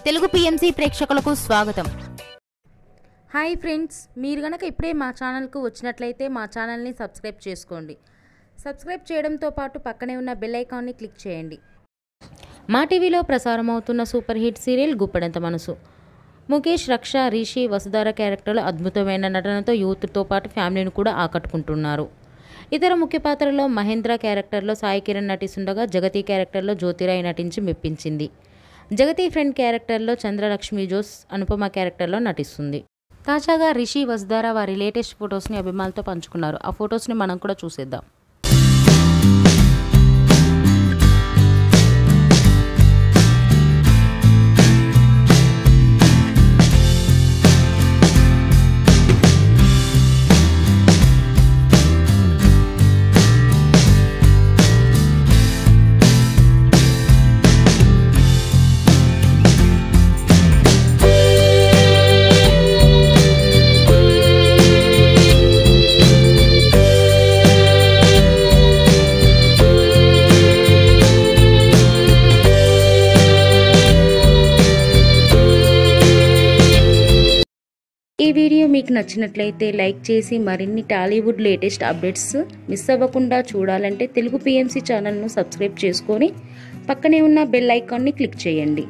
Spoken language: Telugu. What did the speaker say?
తెలుగు పిఎంసి ప్రేక్షకులకు స్వాగతం. హాయ్ ఫ్రెండ్స్, మీరు గనక ఇప్పుడే మా ఛానల్కు వచ్చినట్లయితే మా ఛానల్ని సబ్స్క్రైబ్ చేసుకోండి. సబ్స్క్రైబ్ చేయడంతో పాటు పక్కనే ఉన్న బెల్ ఐకాన్ని క్లిక్ చేయండి. మా టీవీలో ప్రసారం అవుతున్న సూపర్ హిట్ సీరియల్ గుప్పెడంత మనసు. ముఖేష్, రక్ష, రిషి, వసుధార క్యారెక్టర్లు అద్భుతమైన నటనతో యూత్తో పాటు ఫ్యామిలీని కూడా ఆకట్టుకుంటున్నారు. ఇతర ముఖ్య పాత్రలో మహేంద్ర క్యారెక్టర్లో సాయి కిరణ్ నటిస్తుండగా జగతి క్యారెక్టర్లో జ్యోతిరాయ్ నటించి మెప్పించింది. జగతి ఫ్రెండ్ క్యారెక్టర్లో చంద్రలక్ష్మి జోస్ అనుపమ క్యారెక్టర్లో నటిస్తుంది. తాజాగా రిషి, వసుధార వారి లేటెస్ట్ ఫొటోస్ని అభిమానులతో పంచుకున్నారు. ఆ ఫొటోస్ని మనం కూడా చూసేద్దాం. ఈ వీడియో మీకు నచ్చినట్లయితే లైక్ చేసి మరిన్ని టాలీవుడ్ లేటెస్ట్ అప్డేట్స్ మిస్ అవ్వకుండా చూడాలంటే తెలుగు పిఎంసి ఛానల్ను సబ్స్క్రైబ్ చేసుకొని పక్కనే ఉన్న బెల్ ఐకాన్ని క్లిక్ చేయండి.